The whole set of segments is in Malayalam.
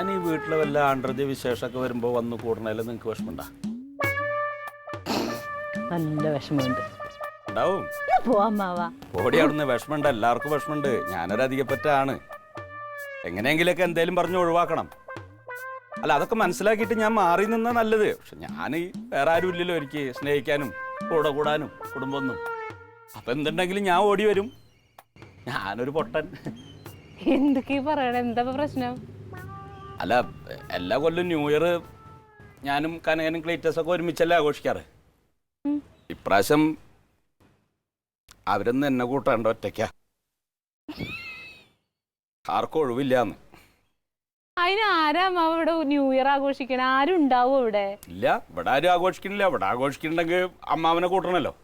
ഞാൻ ഈ വീട്ടിലെ വല്ല ആണ്ടൃതി വിശേഷമൊക്കെ വരുമ്പോ വന്ന് കൂടണേലും നിങ്ങക്ക് വിഷമമുണ്ടാ? നല്ല വിഷമമുണ്ട്. ഉണ്ടാവും. ഓടി അവിടുന്ന് വിഷമമുണ്ട്, എല്ലാവർക്കും വിഷമമുണ്ട്. ഞാനൊരു അധികപ്പറ്റാണ്. എങ്ങനെയെങ്കിലൊക്കെ എന്തേലും പറഞ്ഞ് ഒഴിവാക്കണം. അല്ല, അതൊക്കെ മനസ്സിലാക്കിയിട്ട് ഞാൻ മാറി നിന്നാ നല്ലത്. പക്ഷെ ഞാൻ വേറെ ആരും ഇല്ലല്ലോ എനിക്ക് സ്നേഹിക്കാനും കൂടെ കൂടാനും കുടുംബമൊന്നും. അപ്പൊ എന്തുണ്ടെങ്കിലും ഞാൻ ഓടി വരും. ഞാനൊരു പൊട്ടൻ. എന്തൊക്കെ പറയണ? എന്താ പ്രശ്നം? അല്ല, എല്ലാ കൊല്ലം ന്യൂ ഇയർ ഞാനും കനകനും ക്ലീറ്റസൊക്കെ ഒരുമിച്ചല്ലേ ആഘോഷിക്കാറ്. ഇപ്രാവശ്യം അവരൊന്നും എന്നെ കൂട്ടാണ്ട് ഒറ്റയ്ക്കാ. ആർക്കും ഒഴിവില്ലാന്ന്. അതിന് ആരാ ഇവിടെ ന്യൂ ഇയർ ആഘോഷിക്കണ? ആരും ഉണ്ടാവും ഇവിടെ? ഇല്ല, ഇവിടെ ആരും ആഘോഷിക്കണില്ല. ഇവിടെ ആഘോഷിക്കണ്ടെങ്കിൽ അമ്മാവനെ കൂട്ടണല്ലോ.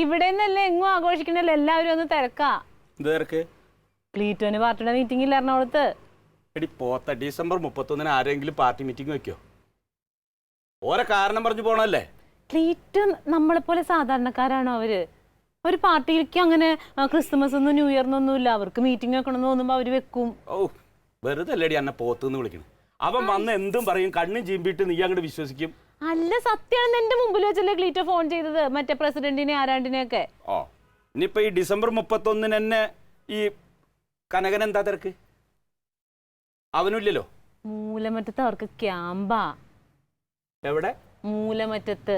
ഇവിടെ നിന്നല്ലേ എങ്ങും ആഘോഷിക്കണല്ലോ, എല്ലാവരും ഒന്ന് തിരക്കാ. എന്ത് തിരക്ക്? ക്ലീറ്റോന് പാർട്ടിയുടെ മീറ്റിംഗ് ഇല്ല എറണാകുളത്ത്. എടി പോത്ത, ഡിസംബർ 31 ആരെങ്കിലും പാർട്ടി മീറ്റിംഗ് വെക്കോ? ഓരോ കാരണം പറഞ്ഞു പോണല്ലേ. ക്ലീറ്റോ നമ്മളെ പോലെ സാധാരണക്കാരാണോ അവര്? ഒരു പാർട്ടിക്ക് അങ്ങനെ ക്രിസ്മസ് ഒന്നും ന്യൂ ഇയറിനൊന്നും ഇല്ല. അവർക്ക് മീറ്റിംഗ് വെക്കണമെന്ന് തോന്നുമ്പോ അവര് വെക്കും. ഓ, വെറുതെ അല്ലേടി എന്നെ പോത്തെന്ന് വിളിക്കണം. അവൻ വന്ന് എന്തും പറയും, കണ്ണും ചീമ്പിട്ട് നീ അങ്ങോട്ട് വിശ്വസിക്കും. അല്ല, സത്യമാണ്. എന്റെ മുമ്പിൽ വെച്ചല്ലേ ക്ലീറ്റോ ഫോൺ ചെയ്തത്, മറ്റേ പ്രസിഡന്റിനെ ആരാണ്ടിനെയൊക്കെ. ഓ, ഇനിയിപ്പോ ഈ ഡിസംബർ 31 തന്നെ ഈ കനകൻ എന്താ തിരക്ക്? അവനില്ലല്ലോ. മൂലമറ്റത്ത് അവർക്ക് ക്യാമ്പാ. എവിടെ? മൂലമറ്റത്ത്.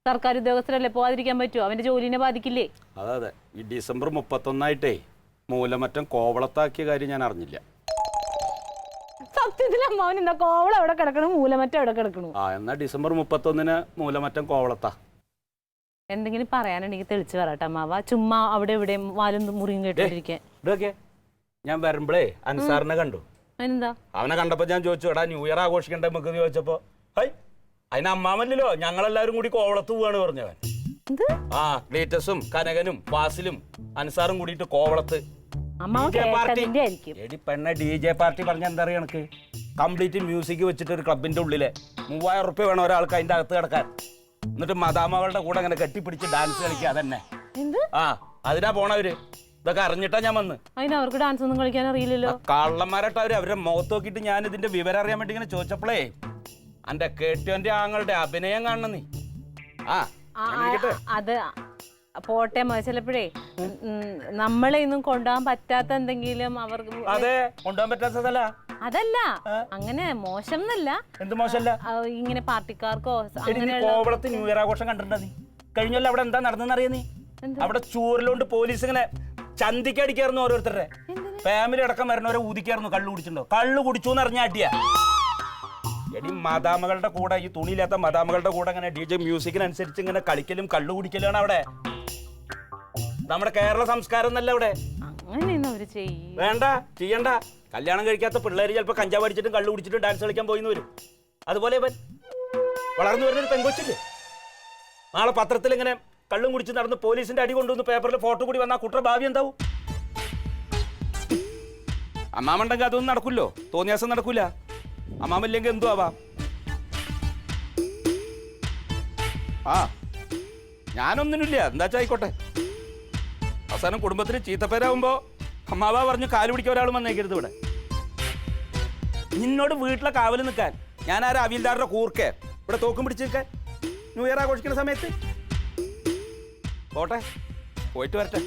സർക്കാർ ഉദ്യോഗസ്ഥരല്ലേ, പോവാതിരിക്കാൻ പറ്റുമോ? അവന്റെ ജോലിനെ ബാധിക്കില്ലേ? അതെ, ഈ ഡിസംബർ 31 മൂലമറ്റം കോവളത്താക്കിയ കാര്യം ഞാൻ അറിഞ്ഞില്ല. സത്യത്തിൽ അമ്മാവൻ എന്താ കോവളം എവിടെ കിടക്കണം, മൂലമറ്റം എവിടെ കിടക്കണു? ആ, എന്നാ ഡിസംബർ 31 മൂലമറ്റം കോവളത്താ. എന്തെങ്കിലും പറയാനുണ്ടെങ്കിൽ തെളിച്ച് പറയട്ടെ അമ്മാവ. ചുമ്മാ അവിടെ ഇവിടെ വാലും മുറിയും കേട്ടിരിക്കാൻ. ഇതൊക്കെ ഞാൻ വരുമ്പോഴേ അൻസാറിനെ കണ്ടു. എന്താ? അവനെ കണ്ടപ്പോ ഞാൻ ചോദിച്ചു, എടാ ന്യൂ ഇയർ ആഘോഷിക്കണ്ടേ നമുക്ക് ചോദിച്ചപ്പോ, ഹൈ അതിന് അമ്മാവല്ലല്ലോ, ഞങ്ങളെല്ലാവരും കൂടി കോവളത്ത് പോവാണ് പറഞ്ഞവൻ. ആ, ക്ലീറ്റസും കനകനും ഫാസിലും അൻസാറും കൂടിയിട്ട് കോവളത്ത് എടി പെണ്ണ DJ പാർട്ടി പറഞ്ഞ എന്താ അറിയാ കണക്ക്? കംപ്ലീറ്റ് മ്യൂസിക് വെച്ചിട്ട് ഒരു ക്ലബിന്റെ ഉള്ളിലെ 3000 റുപ്യ വേണം ഒരാൾക്ക് അതിന്റെ അകത്ത് കിടക്കാൻ. എന്നിട്ട് മദാമകളുടെ കൂടെ അങ്ങനെ കെട്ടിപ്പിടിച്ച് ഡാൻസ് കളിക്കുക. അതന്നെ. ആ, അതിനാ പോണവര്. ഇതൊക്കെ അറിഞ്ഞിട്ടാ ഞാൻ വന്ന്. അതിന് അവർക്ക് ഡാൻസ് ഒന്നും കളിക്കാൻ അറിയില്ലല്ലോ. കള്ളന്മാരായിട്ട് അവരുടെ മുഖത്ത് നോക്കിയിട്ട് ഞാൻ ഇതിന്റെ വിവരം അറിയാൻ വേണ്ടി ഇങ്ങനെ ചോദിച്ചപ്പോഴേ, എന്റെ കേട്ടോന്റെ ആങ്ങളുടെ അഭിനയം കാണണം നീ. അത് പോട്ടെ, ചിലപ്പോഴേ നമ്മളെ ഇന്നും കൊണ്ടുപോകാൻ പറ്റാത്ത എന്തെങ്കിലും അവർക്ക്. അതെ, കൊണ്ടുപോകാൻ പറ്റാത്തതല്ല. അതല്ല, അങ്ങനെ മോശം എന്നല്ല. എന്ത് മോശമല്ല? ഇങ്ങനെ പാർട്ടിക്കാർക്കോ കോവളത്ത് ന്യൂ ഇയർ ആഘോഷം കണ്ടിട്ടുണ്ടോ നീ? കഴിഞ്ഞല്ലോ അവിടെ എന്താ നടന്നെന്നറിയാ നീ? അവിടെ ചൂരിലോണ്ട് പോലീസ് ഇങ്ങനെ ചന്തിക്കടിക്കായിരുന്നു ഓരോരുത്തരുടെ. ഫാമിലി അടക്കം വരണവരെ ഊതിക്കായിരുന്നു. കള്ളു കുടിച്ചിട്ടുണ്ടോ? കള്ളു കുടിച്ചു എന്ന് അറിഞ്ഞ അടിയാ. എടി മദാമകളുടെ കൂടെ, ഈ തുണിയില്ലാത്ത മദാമകളുടെ കൂടെ ഇങ്ങനെ DJ മ്യൂസിക്കിനനുസരിച്ച് ഇങ്ങനെ കളിക്കലും കള്ളു കുടിക്കലാണ് അവിടെ. നമ്മുടെ കേരള സംസ്കാരം എന്നല്ല അവിടെ. വേണ്ട, ചെയ്യണ്ട. കല്യാണം കഴിക്കാത്ത പിള്ളേര് ചിലപ്പോ കഞ്ചാവ് അടിച്ചിട്ടും കള്ളു കുടിച്ചിട്ടും ഡാൻസ് കളിക്കാൻ പോയിന്ന് വരും. അതുപോലെ ഇവൻ വളർന്നു വരുന്നൊരു പെങ്കൊച്ചില്ലേ, നാളെ പത്രത്തിൽ ഇങ്ങനെ കള്ളും കുടിച്ച് നടന്ന് പോലീസിന്റെ അടി കൊണ്ടുവന്ന് പേപ്പറിൽ ഫോട്ടോ കൂടി വന്നാൽ കുട്ടറ ഭാവി എന്താവും? അമ്മാമുണ്ടെങ്കിൽ അതൊന്നും നടക്കില്ലോ, തോന്നിയാസം നടക്കൂല. അമ്മാമില്ലെങ്കിൽ എന്തു ആവാം. ആ, ഞാനൊന്നിനില്ല, എന്താ ആയിക്കോട്ടെ. അവസാനം കുടുംബത്തിന് ചീത്തപ്പേരാകുമ്പോ അമ്മാവ പറഞ്ഞു കാല് പിടിക്കാൻ ഒരാളും വന്നേക്കരുത് ഇവിടെ. നിന്നോട് വീട്ടിലെ കാവല് നിൽക്കാൻ ഞാൻ ആരാ? അവിൽദാരുടെ കൂർക്കെ ഇവിടെ തോക്കും പിടിച്ച് നിൽക്കാൻ ന്യൂ ഇയർ ആഘോഷിക്കുന്ന സമയത്ത്? പോട്ടെ, പോയിട്ട് വരട്ടെ.